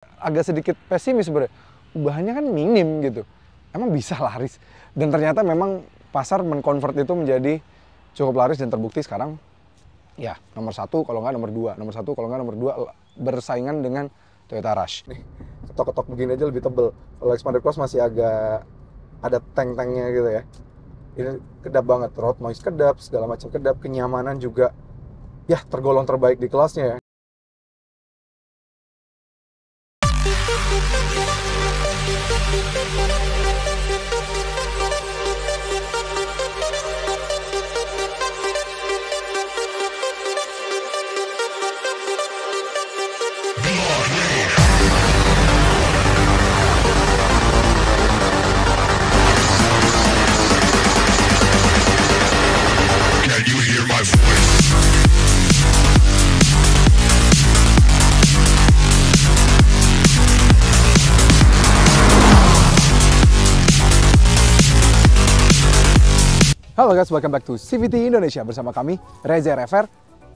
agak sedikit pesimis sebenarnya. Bahannya kan minim gitu. Emang bisa laris? Dan ternyata memang pasar mengkonvert itu menjadi cukup laris dan terbukti sekarang ya nomor 1 kalau nggak nomor 2. Nomor 1 kalau nggak nomor 2 bersaingan dengan Toyota Rush. Nih, ketok-ketok begini aja lebih tebel. Kalau Xpander Cross masih agak ada tank-tanknya gitu ya. Ini kedap banget, road noise kedap, segala macam kedap, kenyamanan juga ya tergolong terbaik di kelasnya ya. Can you hear my voice? Halo guys, welcome back to CVT Indonesia bersama kami, Reza RFR.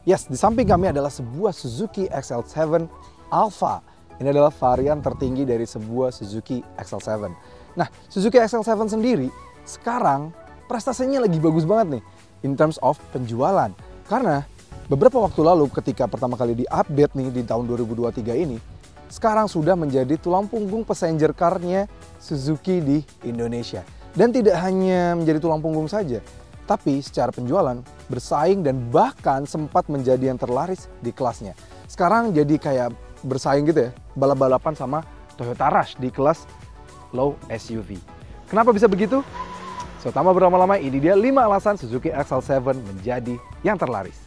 Yes, di samping kami adalah sebuah Suzuki XL7 Alpha. Ini adalah varian tertinggi dari sebuah Suzuki XL7. Nah, Suzuki XL7 sendiri sekarang prestasinya lagi bagus banget nih in terms of penjualan. Karena beberapa waktu lalu ketika pertama kali di-update nih di tahun 2023 ini, sekarang sudah menjadi tulang punggung passenger car-nya Suzuki di Indonesia. Dan tidak hanya menjadi tulang punggung saja, tapi secara penjualan bersaing dan bahkan sempat menjadi yang terlaris di kelasnya. Sekarang jadi kayak bersaing gitu ya, balap-balapan sama Toyota Rush di kelas low SUV. Kenapa bisa begitu? Tanpa berlama-lama, ini dia 5 alasan Suzuki XL7 menjadi yang terlaris.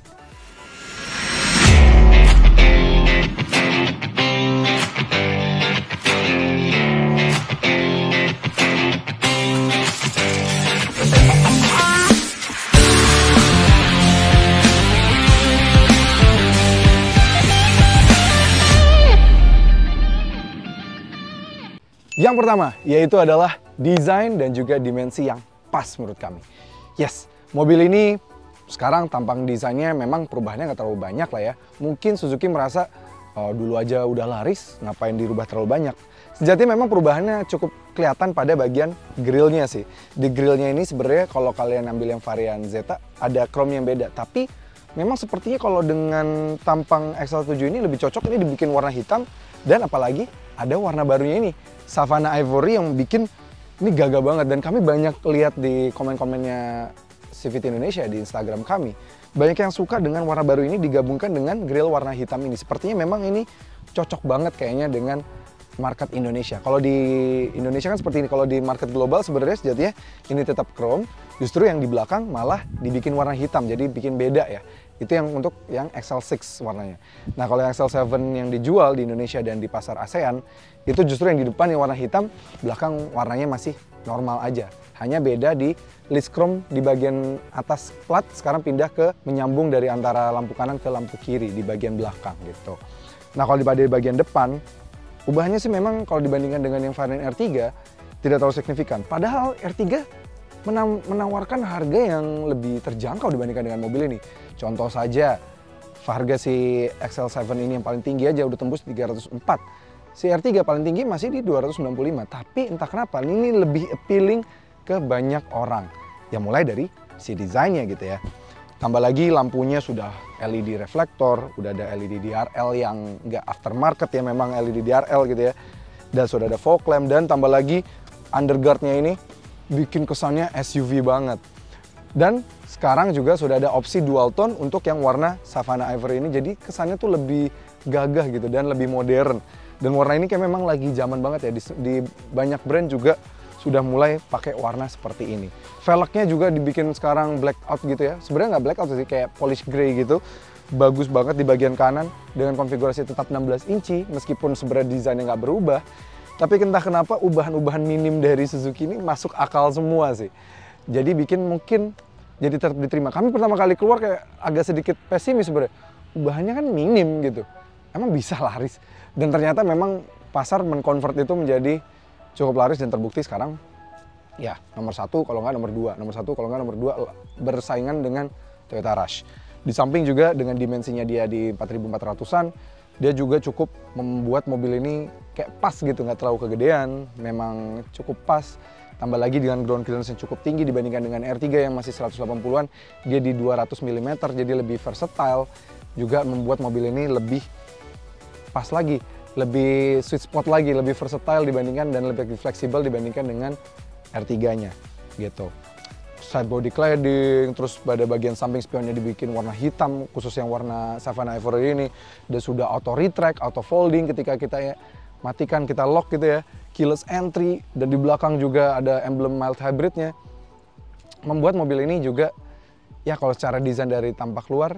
Yang pertama, yaitu adalah desain dan juga dimensi yang pas menurut kami. Yes, mobil ini sekarang tampang desainnya memang perubahannya nggak terlalu banyak lah ya. Mungkin Suzuki merasa dulu aja udah laris, ngapain dirubah terlalu banyak. Sejatinya memang perubahannya cukup kelihatan pada bagian grillnya sih. Di grillnya ini sebenarnya kalau kalian ambil yang varian Zeta, ada chrome yang beda. Tapi memang sepertinya kalau dengan tampang XL7 ini lebih cocok ini dibikin warna hitam. Dan apalagi ada warna barunya ini, Savannah Ivory, yang bikin ini gagah banget. Dan kami banyak lihat di komen-komennya CVT Indonesia di Instagram kami. Banyak yang suka dengan warna baru ini digabungkan dengan grill warna hitam ini. Sepertinya memang ini cocok banget kayaknya dengan market Indonesia. Kalau di Indonesia kan seperti ini. Kalau di market global sebenarnya sejatinya ini tetap chrome. Justru yang di belakang malah dibikin warna hitam. Jadi bikin beda ya. Itu yang untuk yang XL6 warnanya. Nah kalau yang XL7 yang dijual di Indonesia dan di pasar ASEAN, itu justru yang di depan yang warna hitam, belakang warnanya masih normal aja. Hanya beda di list chrome di bagian atas plat, sekarang pindah ke menyambung dari antara lampu kanan ke lampu kiri di bagian belakang gitu. Nah kalau di bagian depan, ubahnya sih memang kalau dibandingkan dengan yang varian R3, tidak terlalu signifikan. Padahal R3 menawarkan harga yang lebih terjangkau dibandingkan dengan mobil ini. Contoh saja, harga si XL7 ini yang paling tinggi aja udah tembus 304. Si R3 paling tinggi masih di 295. Tapi entah kenapa ini lebih appealing ke banyak orang. Ya mulai dari si desainnya gitu ya. Tambah lagi lampunya sudah LED reflektor, udah ada LED DRL yang nggak aftermarket ya, memang LED DRL gitu ya. Dan sudah ada fog lamp, dan tambah lagi underguardnya ini bikin kesannya SUV banget. Dan sekarang juga sudah ada opsi dual tone untuk yang warna Savannah Ivory ini, jadi kesannya tuh lebih gagah gitu dan lebih modern. Dan warna ini kayak memang lagi zaman banget ya, di banyak brand juga sudah mulai pakai warna seperti ini. Velgnya juga dibikin sekarang blackout gitu ya, sebenarnya nggak blackout sih, kayak polish grey gitu. Bagus banget di bagian kanan dengan konfigurasi tetap 16 inci meskipun sebenarnya desainnya nggak berubah. Tapi entah kenapa ubahan-ubahan minim dari Suzuki ini masuk akal semua sih. Jadi bikin mungkin jadi tetap diterima. Kami pertama kali keluar kayak agak sedikit pesimis sebenarnya. Ubahannya kan minim gitu. Emang bisa laris? Dan ternyata memang pasar mengkonvert itu menjadi cukup laris dan terbukti sekarang. Ya nomor 1 kalau nggak nomor 2. Nomor 1 kalau nggak nomor 2 bersaingan dengan Toyota Rush. Di samping juga dengan dimensinya dia di 4.400-an. Dia juga cukup membuat mobil ini kayak pas gitu, nggak terlalu kegedean, memang cukup pas. Tambah lagi dengan ground clearance yang cukup tinggi dibandingkan dengan R3 yang masih 180-an, dia di 200 mm, jadi lebih versatile. Juga membuat mobil ini lebih pas lagi, lebih sweet spot lagi, lebih versatile dibandingkan dan lebih fleksibel dibandingkan dengan R3-nya gitu. Side body cladding, terus pada bagian samping spionnya dibikin warna hitam, khusus yang warna Savannah Ivory ini. Dia sudah auto retract, auto folding ketika kita ya, matikan, kita lock gitu ya. Keyless entry, dan di belakang juga ada emblem mild hybridnya. Membuat mobil ini juga, ya kalau secara desain dari tampak luar,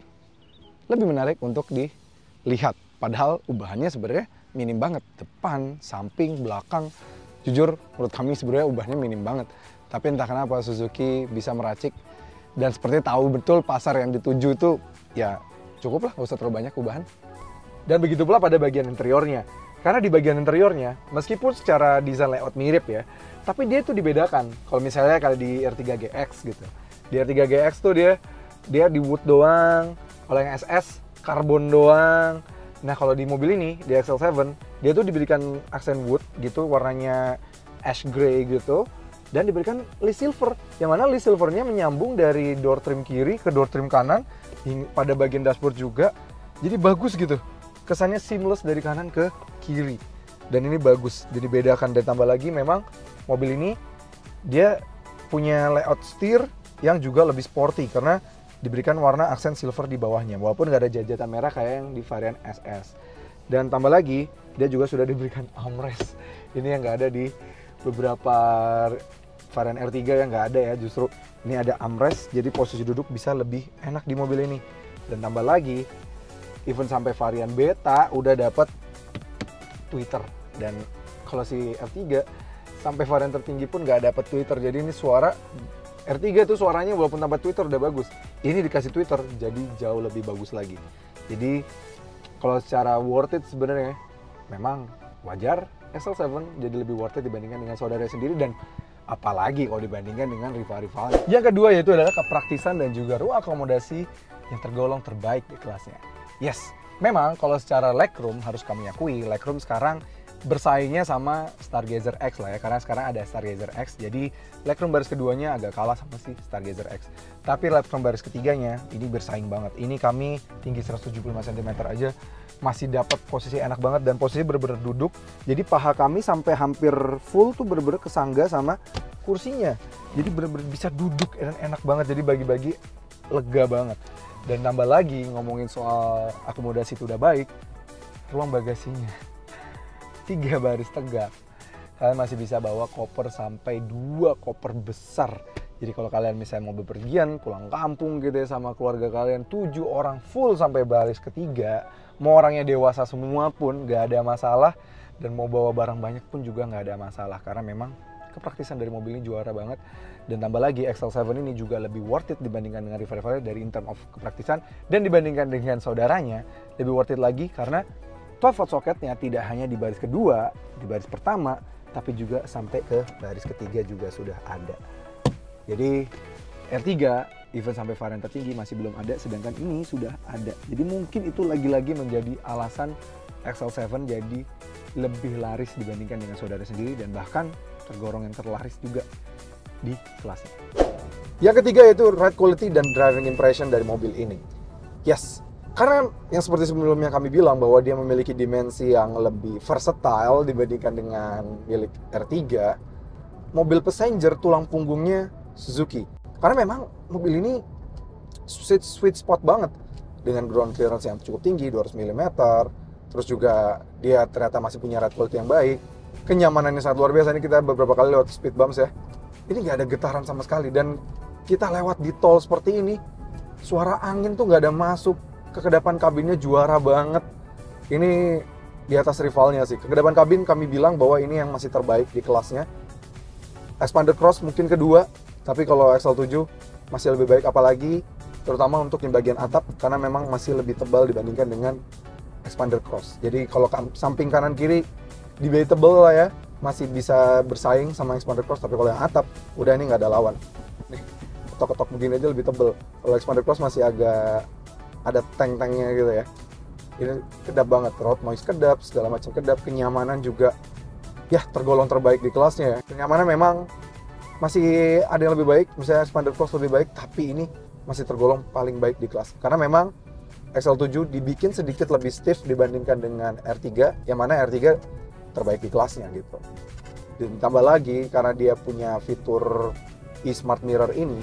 lebih menarik untuk dilihat. Padahal ubahannya sebenarnya minim banget. Depan, samping, belakang. Jujur, menurut kami sebenarnya ubahnya minim banget. Tapi entah kenapa Suzuki bisa meracik dan seperti tahu betul pasar yang dituju itu ya cukup lah, nggak usah terlalu banyak ubahan. Dan begitu pula pada bagian interiornya. Karena di bagian interiornya, meskipun secara desain layout mirip ya, tapi dia itu dibedakan. Kalau misalnya kalau di R3 GX gitu. Di R3 GX tuh dia di wood doang, kalau yang SS karbon doang. Nah kalau di mobil ini, di XL7, dia tuh diberikan aksen wood gitu, warnanya ash gray gitu. Dan diberikan list silver, yang mana list silvernya menyambung dari door trim kiri ke door trim kanan pada bagian dashboard juga. Jadi bagus gitu, kesannya seamless dari kanan ke kiri. Dan ini bagus, jadi bedakan. Dan tambah lagi memang mobil ini dia punya layout setir yang juga lebih sporty karena diberikan warna aksen silver di bawahnya, walaupun nggak ada jajatan merah kayak yang di varian SS. Dan tambah lagi dia juga sudah diberikan armrest, ini yang nggak ada di beberapa varian R3 yang nggak ada ya. Justru ini ada armrest, jadi posisi duduk bisa lebih enak di mobil ini. Dan tambah lagi, even sampai varian beta udah dapat tweeter. Dan kalau si R3 sampai varian tertinggi pun nggak dapat tweeter. Jadi ini suara R3 itu suaranya walaupun tanpa tweeter udah bagus. Ini dikasih tweeter jadi jauh lebih bagus lagi. Jadi kalau secara worth it sebenarnya memang wajar XL7 jadi lebih worth it dibandingkan dengan saudara sendiri, dan apalagi kalau dibandingkan dengan rival-rivalnya. Yang kedua yaitu adalah kepraktisan dan juga ruang akomodasi yang tergolong terbaik di kelasnya. Yes, memang kalau secara legroom harus kami akui, legroom sekarang bersaingnya sama Stargazer X lah ya, karena sekarang ada Stargazer X, jadi legroom baris keduanya agak kalah sama si Stargazer X. Tapi legroom baris ketiganya ini bersaing banget. Ini kami tinggi 175 cm aja masih dapat posisi enak banget, dan posisi bener-bener duduk. Jadi paha kami sampai hampir full tuh bener-bener kesangga sama kursinya. Jadi bener-bener bisa duduk dan enak banget, jadi bagi-bagi lega banget. Dan tambah lagi ngomongin soal akomodasi itu udah baik, ruang bagasinya 3 baris tegak. Kalian masih bisa bawa koper sampai 2 koper besar. Jadi kalau kalian misalnya mau bepergian, pulang kampung gitu ya sama keluarga kalian, 7 orang full sampai baris ketiga, mau orangnya dewasa semua pun gak ada masalah, dan mau bawa barang banyak pun juga gak ada masalah, karena memang kepraktisan dari mobil ini juara banget. Dan tambah lagi XL7 ini juga lebih worth it dibandingkan dengan rival-rivalnya dari in term of kepraktisan, dan dibandingkan dengan saudaranya lebih worth it lagi karena 12 volt soketnya tidak hanya di baris kedua, di baris pertama, tapi juga sampai ke baris ketiga juga sudah ada. Jadi R3 even sampai varian tertinggi masih belum ada, sedangkan ini sudah ada. Jadi mungkin itu lagi-lagi menjadi alasan XL7 jadi lebih laris dibandingkan dengan saudara sendiri, dan bahkan tergolong yang terlaris juga di kelasnya. Yang ketiga yaitu ride quality dan driving impression dari mobil ini. Yes, karena yang seperti sebelumnya kami bilang bahwa dia memiliki dimensi yang lebih versatile dibandingkan dengan milik R3, mobil passenger tulang punggungnya Suzuki. Karena memang mobil ini sweet spot banget dengan ground clearance yang cukup tinggi, 200 mm. Terus juga dia ternyata masih punya ride quality yang baik. Kenyamanannya sangat luar biasa. Ini kita beberapa kali lewat speed bumps ya. Ini nggak ada getaran sama sekali. Dan kita lewat di tol seperti ini, suara angin tuh nggak ada masuk. Kekedapan kabinnya juara banget. Ini di atas rivalnya sih. Kekedapan kabin kami bilang bahwa ini yang masih terbaik di kelasnya. Expander Cross mungkin kedua. Tapi kalau XL7 masih lebih baik, apalagi terutama untuk yang bagian atap, karena memang masih lebih tebal dibandingkan dengan Expander Cross. Jadi kalau samping kanan kiri debatable lah ya, masih bisa bersaing sama Expander Cross. Tapi kalau yang atap, udah ini nggak ada lawan. Nih, ketok-ketok begini aja lebih tebal. Kalau Expander Cross masih agak ada tank-tanknya gitu ya. Ini kedap banget, road noise kedap, segala macam kedap, kenyamanan juga ya tergolong terbaik di kelasnya ya. Kenyamanan memang masih ada yang lebih baik, misalnya Xpander Cross lebih baik, tapi ini masih tergolong paling baik di kelas. Karena memang XL7 dibikin sedikit lebih stiff dibandingkan dengan R3, yang mana R3 terbaik di kelasnya gitu. Ditambah lagi karena dia punya fitur e-smart mirror ini,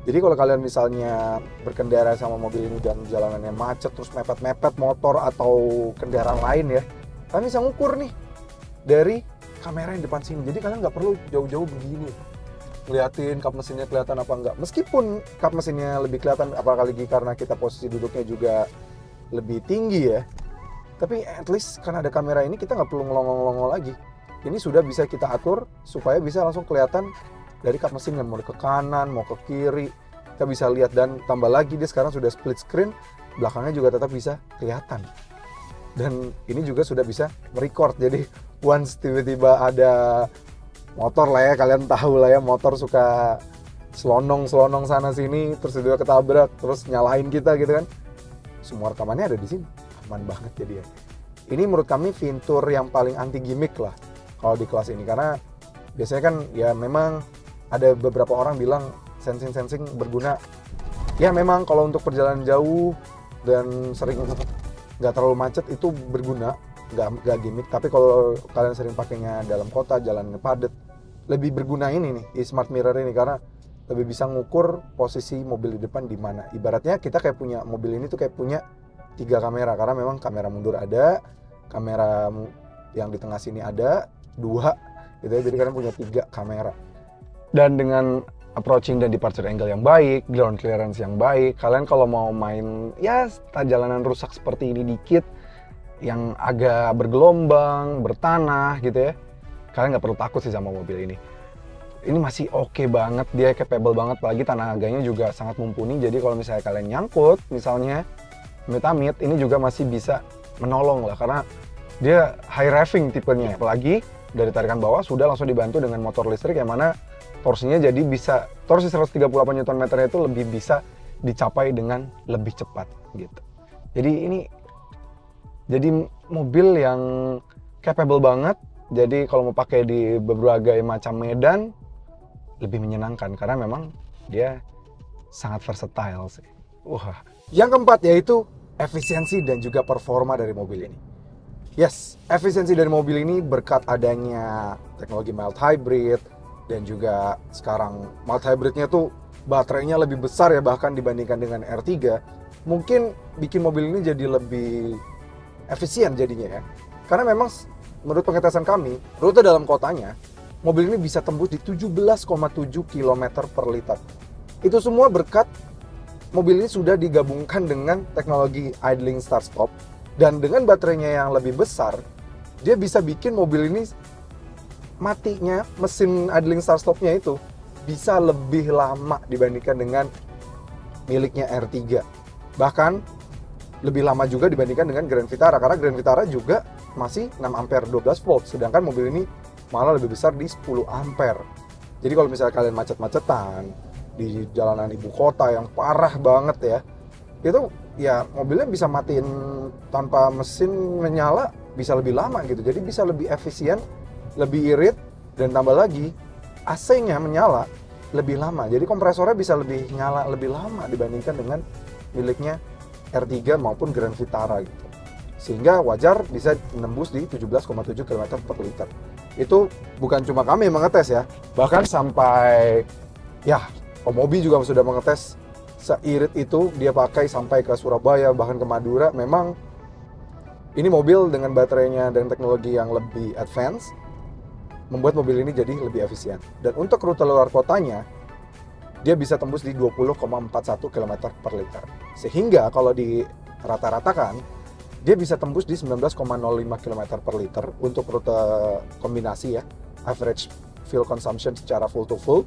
jadi kalau kalian misalnya berkendara sama mobil ini dan jalanannya macet terus mepet-mepet motor atau kendaraan lain ya, kalian bisa ngukur nih dari kamera yang depan sini. Jadi kalian nggak perlu jauh-jauh begini ngeliatin kap mesinnya kelihatan apa enggak. Meskipun kap mesinnya lebih kelihatan, apalagi karena kita posisi duduknya juga lebih tinggi ya, tapi at least karena ada kamera ini kita nggak perlu ngelongol-ngelongol lagi. Ini sudah bisa kita atur supaya bisa langsung kelihatan dari kap mesinnya, mau ke kanan, mau ke kiri, kita bisa lihat. Dan tambah lagi dia sekarang sudah split screen, belakangnya juga tetap bisa kelihatan. Dan ini juga sudah bisa merecord, jadi once tiba-tiba ada motor lah ya, kalian tahu lah ya, motor suka selonong sana sini, terus juga ketabrak, terus nyalahin kita gitu kan. Semua rekamannya ada di sini, aman banget jadi ya. Ini menurut kami fitur yang paling anti gimmick lah kalau di kelas ini, karena biasanya kan ya memang ada beberapa orang bilang sensing berguna. Ya memang kalau untuk perjalanan jauh dan sering nggak terlalu macet itu berguna, nggak gimmick. Tapi kalau kalian sering pakainya dalam kota, jalannya padat, lebih berguna ini nih, e-smart mirror ini, karena lebih bisa ngukur posisi mobil di depan di mana. Ibaratnya kita kayak punya mobil ini tuh kayak punya 3 kamera, karena memang kamera mundur ada, kamera yang di tengah sini ada 2 gitu ya, jadi kalian punya 3 kamera. Dan dengan approaching dan departure angle yang baik, ground clearance yang baik, kalian kalau mau main ya jalanan rusak seperti ini dikit, yang agak bergelombang, bertanah gitu ya, kalian nggak perlu takut sih sama mobil ini. Ini masih oke banget, dia capable banget, apalagi tenaganya juga sangat mumpuni. Jadi kalau misalnya kalian nyangkut, misalnya amit-amit, ini juga masih bisa menolong lah, karena dia high revving tipenya. Apalagi dari tarikan bawah sudah langsung dibantu dengan motor listrik, yang mana torsinya jadi bisa, torsi 138 Nm itu lebih bisa dicapai dengan lebih cepat gitu. Jadi ini jadi mobil yang capable banget. Jadi kalau mau pakai di berbagai macam medan lebih menyenangkan, karena memang dia sangat versatile sih. Wah. Yang keempat yaitu efisiensi dan juga performa dari mobil ini. Yes, efisiensi dari mobil ini berkat adanya teknologi mild hybrid, dan juga sekarang mild hybridnya tuh baterainya lebih besar ya, bahkan dibandingkan dengan R3, mungkin bikin mobil ini jadi lebih efisien jadinya ya. Karena memang menurut pengetesan kami, rute dalam kotanya, mobil ini bisa tembus di 17,7 km per liter. Itu semua berkat mobil ini sudah digabungkan dengan teknologi idling start stop, dan dengan baterainya yang lebih besar, dia bisa bikin mobil ini matinya mesin idling start stopnya itu bisa lebih lama dibandingkan dengan miliknya R3. Bahkan lebih lama juga dibandingkan dengan Grand Vitara, karena Grand Vitara juga masih 6 ampere 12 volt, sedangkan mobil ini malah lebih besar di 10 ampere. Jadi kalau misalnya kalian macet-macetan di jalanan ibu kota yang parah banget ya, itu ya mobilnya bisa matiin tanpa mesin menyala bisa lebih lama gitu. Jadi bisa lebih efisien, lebih irit, dan tambah lagi AC-nya menyala lebih lama. Jadi kompresornya bisa lebih nyala lebih lama dibandingkan dengan miliknya R3 maupun Grand Vitara gitu. Sehingga wajar bisa menembus di 17,7 km per liter. Itu bukan cuma kami yang mengetes ya, bahkan sampai ya Komobi juga sudah mengetes seirit itu, dia pakai sampai ke Surabaya, bahkan ke Madura. Memang ini mobil dengan baterainya dan teknologi yang lebih advance membuat mobil ini jadi lebih efisien. Dan untuk rute luar kotanya, dia bisa tembus di 20,41 km per liter. Sehingga kalau di rata-ratakan, dia bisa tembus di 19,05 km per liter untuk rute kombinasi ya, average fuel consumption secara full to full.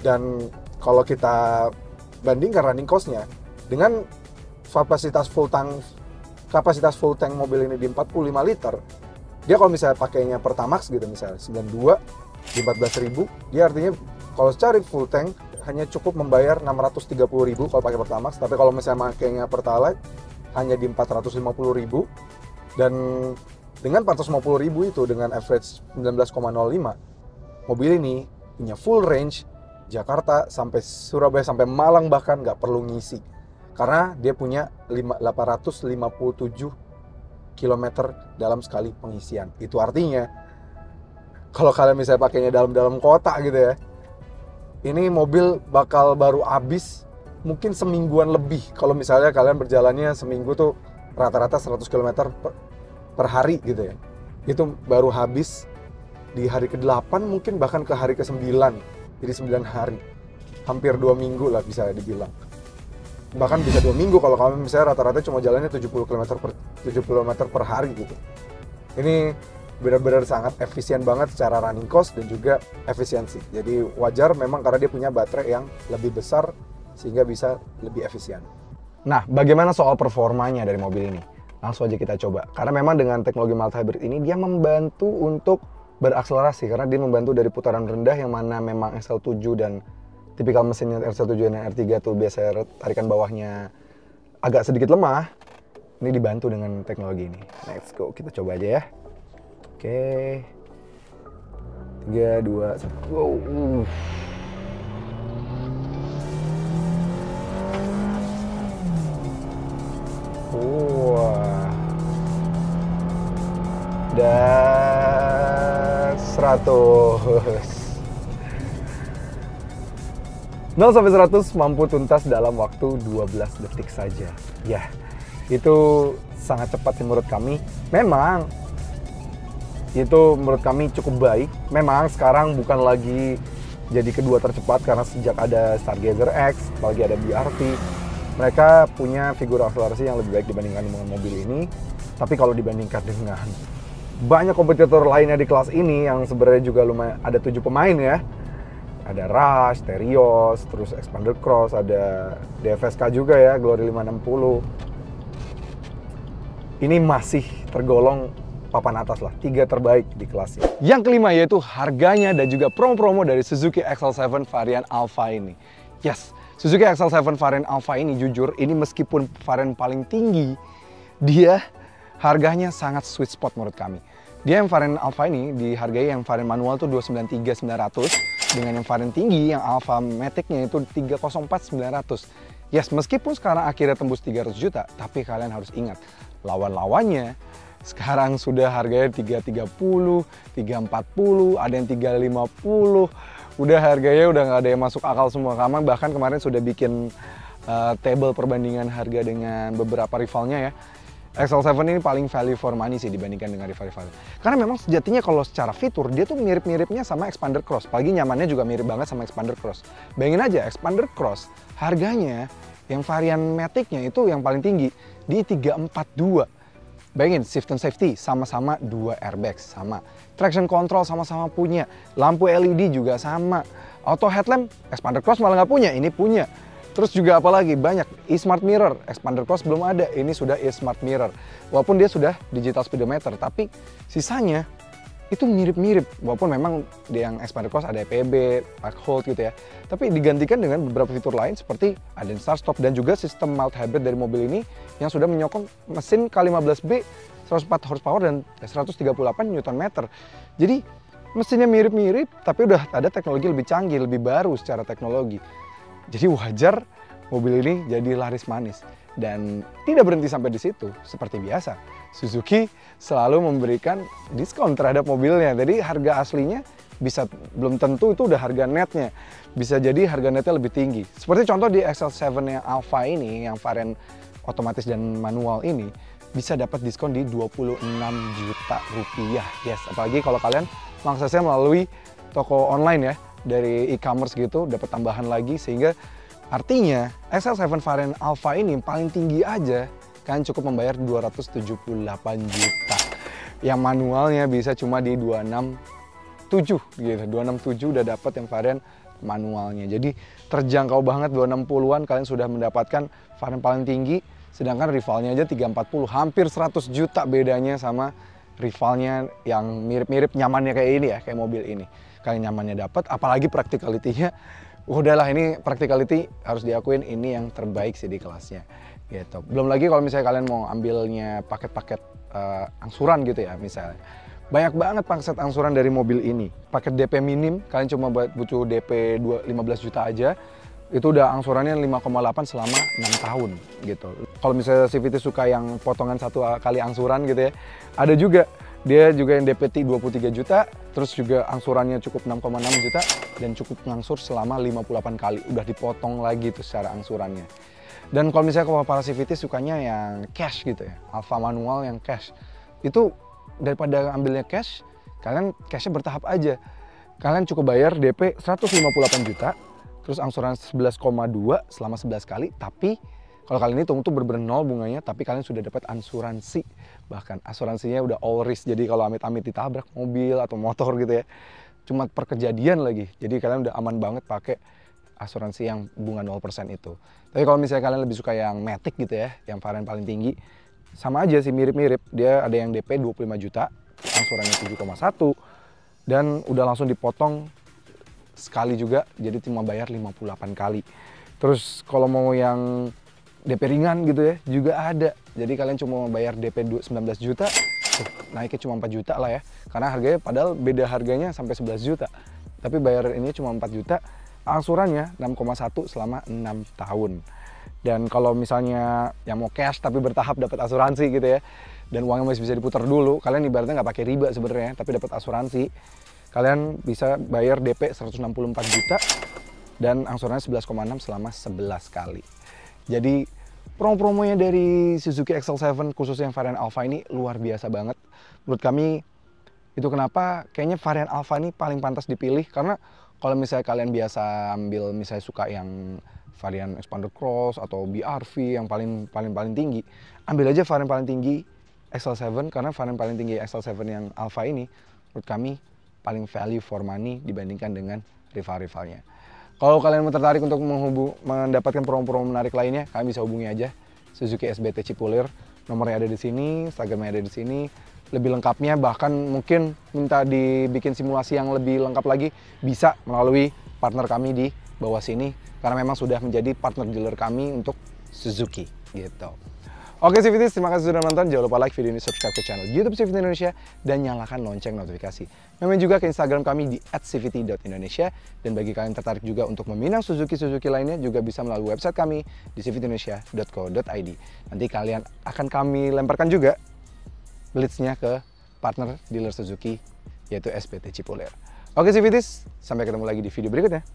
Dan kalau kita bandingkan running cost-nya dengan kapasitas full tank mobil ini di 45 liter, dia kalau misalnya pakainya Pertamax gitu, misalnya 92 di 14.000, dia artinya kalau cari full tank hanya cukup membayar 630.000 kalau pakai Pertamax. Tapi kalau misalnya pakainya Pertalite hanya di 450.000. Dan dengan 450.000 itu, dengan average 19,05, mobil ini punya full range Jakarta sampai Surabaya sampai Malang bahkan nggak perlu ngisi, karena dia punya 857 km dalam sekali pengisian. Itu artinya kalau kalian misalnya pakainya dalam kota gitu ya, ini mobil bakal baru habis mungkin semingguan lebih. Kalau misalnya kalian berjalannya seminggu tuh rata-rata 100 km per hari gitu ya, itu baru habis di hari ke-8, mungkin bahkan ke hari ke-9. Jadi 9 hari, hampir 2 minggu lah bisa dibilang. Bahkan bisa 2 minggu kalau kalian misalnya rata-rata cuma jalannya 70 km per hari gitu. Ini benar-benar sangat efisien banget secara running cost dan juga efisiensi. Jadi wajar memang karena dia punya baterai yang lebih besar sehingga bisa lebih efisien. Nah, bagaimana soal performanya dari mobil ini? Langsung aja kita coba. Karena memang dengan teknologi mild hybrid ini dia membantu untuk berakselerasi, karena dia membantu dari putaran rendah yang mana memang XL7 dan tipikal mesinnya XL7 dan R3 tuh biasa tarikan bawahnya agak sedikit lemah. Ini dibantu dengan teknologi ini. Let's go, kita coba aja ya. Oke. 3, 2, 1. Wow. Wah. Dan 100. 0 sampai 100 mampu tuntas dalam waktu 12 detik saja. Ya, itu sangat cepat sih menurut kami. Memang itu menurut kami cukup baik. Memang sekarang bukan lagi jadi kedua tercepat karena sejak ada Stargazer X, apalagi ada BRT, mereka punya figur akselerasi yang lebih baik dibandingkan dengan mobil ini. Tapi kalau dibandingkan dengan banyak kompetitor lainnya di kelas ini yang sebenarnya juga lumayan, ada 7 pemain ya. Ada Rush, Terios, terus Expander Cross, ada DFSK juga ya, Glory 560. Ini masih tergolong papan atas lah, 3 terbaik di kelasnya. Yang kelima yaitu harganya dan juga promo-promo dari Suzuki XL7 varian Alpha ini. Yes, Suzuki XL7 varian Alpha ini jujur, ini meskipun varian paling tinggi, dia harganya sangat sweet spot menurut kami. Dia yang varian Alpha ini dihargai yang varian manual tuh 293.900 dengan yang varian tinggi yang Alpha Matic-nya itu 304.900. Yes, meskipun sekarang akhirnya tembus 300 juta, tapi kalian harus ingat lawan-lawannya sekarang sudah harganya 330, 340, ada yang 350. Udah harganya udah nggak ada yang masuk akal semua. Karena bahkan kemarin sudah bikin table perbandingan harga dengan beberapa rivalnya ya. XL7 ini paling value for money sih dibandingkan dengan rival-rivalnya. Karena memang sejatinya kalau secara fitur dia tuh mirip-miripnya sama Expander Cross. Apalagi nyamannya juga mirip banget sama Expander Cross. Bayangin aja Expander Cross harganya yang varian Matic-nya itu yang paling tinggi di 342. Bayangin shift and safety sama-sama 2 airbags sama. Traction control sama-sama punya. Lampu LED juga sama. Auto headlamp Expander Cross malah nggak punya, ini punya. Terus juga apalagi banyak e-smart mirror, Expander Cross belum ada, ini sudah e-smart mirror. Walaupun dia sudah digital speedometer, tapi sisanya itu mirip-mirip. Walaupun memang di yang Expander Cross ada EPB, park hold gitu ya. Tapi digantikan dengan beberapa fitur lain seperti ada start stop dan juga sistem mild hybrid dari mobil ini yang sudah menyokong mesin K15B 104 horsepower dan 138 Nm. Jadi mesinnya mirip-mirip, tapi udah ada teknologi lebih canggih, lebih baru secara teknologi. Jadi wajar mobil ini jadi laris manis. Dan tidak berhenti sampai di situ. Seperti biasa, Suzuki selalu memberikan diskon terhadap mobilnya. Jadi harga aslinya bisa belum tentu itu udah harga netnya. Bisa jadi harga netnya lebih tinggi. Seperti contoh di XL7 yang Alpha ini, yang varian otomatis dan manual ini, bisa dapat diskon di 26 juta rupiah. Yes, apalagi kalau kalian mengaksesnya melalui toko online ya. Dari e-commerce gitu, dapat tambahan lagi sehingga artinya XL7 varian Alpha ini paling tinggi aja kan cukup membayar 278 juta. Yang manualnya bisa cuma di 267 gitu. 267 udah dapat yang varian manualnya. Jadi terjangkau banget 260-an kalian sudah mendapatkan varian paling tinggi, sedangkan rivalnya aja 340, hampir 100 juta bedanya sama rivalnya yang mirip-mirip nyamannya kayak ini ya, kayak mobil ini. Kalian nyamannya dapat, apalagi practicality-nya. Udahlah, ini practicality harus diakuin ini yang terbaik sih di kelasnya. gitu. Belum lagi kalau misalnya kalian mau ambilnya paket-paket angsuran gitu ya misalnya. Banyak banget paket angsuran dari mobil ini. Paket DP minim, kalian cuma butuh DP 15 juta aja, itu udah angsurannya 5,8 selama 6 tahun gitu. Kalau misalnya CVT suka yang potongan 1 kali angsuran gitu ya, ada juga. Dia juga yang DP 23 juta, terus juga angsurannya cukup 6,6 juta, dan cukup ngangsur selama 58 kali. Udah dipotong lagi tuh secara angsurannya. Dan kalau misalnya kalau para CVT sukanya yang cash gitu ya, Alfa manual yang cash, itu daripada ambilnya cash, kalian cashnya bertahap aja. Kalian cukup bayar DP 158 juta, terus angsuran 11,2 selama 11 kali, tapi kalau kalian hitung tuh bener-bener nol bunganya, tapi kalian sudah dapat asuransi. Bahkan asuransinya udah all risk, jadi kalau amit-amit ditabrak mobil atau motor gitu ya, cuma per kejadian lagi. Jadi kalian udah aman banget pakai asuransi yang bunga 0% itu. Tapi kalau misalnya kalian lebih suka yang Matic gitu ya, yang varian paling tinggi, sama aja sih, mirip-mirip. Dia ada yang DP 25 juta, angsurannya 7,1, dan udah langsung dipotong sekali juga, jadi cuma bayar 58 kali. Terus kalau mau yang DP ringan gitu ya, juga ada. Jadi kalian cuma bayar DP 19 juta, naiknya cuma 4 juta lah ya. Karena harganya, padahal beda harganya sampai 11 juta. Tapi bayar ini cuma 4 juta, angsurannya 6,1 selama 6 tahun. Dan kalau misalnya yang mau cash tapi bertahap dapat asuransi gitu ya, dan uangnya masih bisa diputar dulu, kalian ibaratnya nggak pakai riba sebenarnya, tapi dapat asuransi. Kalian bisa bayar DP 164 juta dan angsurannya 11,6 selama 11 kali. Jadi promo-promonya dari Suzuki XL7 khususnya yang varian Alfa ini luar biasa banget. Menurut kami itu kenapa kayaknya varian Alfa ini paling pantas dipilih, karena kalau misalnya kalian biasa ambil misalnya suka yang varian Expander Cross atau BRV yang paling tinggi, ambil aja varian paling tinggi XL7, karena varian paling tinggi XL7 yang Alfa ini menurut kami paling value for money dibandingkan dengan rival-rivalnya. Kalau kalian tertarik untuk mendapatkan promo-promo menarik lainnya, kalian bisa hubungi aja Suzuki SBT Cipulir. Nomornya ada di sini, Instagramnya ada di sini. Lebih lengkapnya, bahkan mungkin minta dibikin simulasi yang lebih lengkap lagi, bisa melalui partner kami di bawah sini, karena memang sudah menjadi partner dealer kami untuk Suzuki gitu. Oke CVT, terima kasih sudah nonton. Jangan lupa like video ini, subscribe ke channel YouTube CVT Indonesia, dan nyalakan lonceng notifikasi. Main juga ke Instagram kami di @cvt.indonesia. Dan bagi kalian tertarik juga untuk meminang Suzuki lainnya, juga bisa melalui website kami di cvtindonesia.co.id. Nanti kalian akan kami lemparkan juga blitznya ke partner dealer Suzuki, yaitu SBT Cipulir. Oke CVT, sampai ketemu lagi di video berikutnya.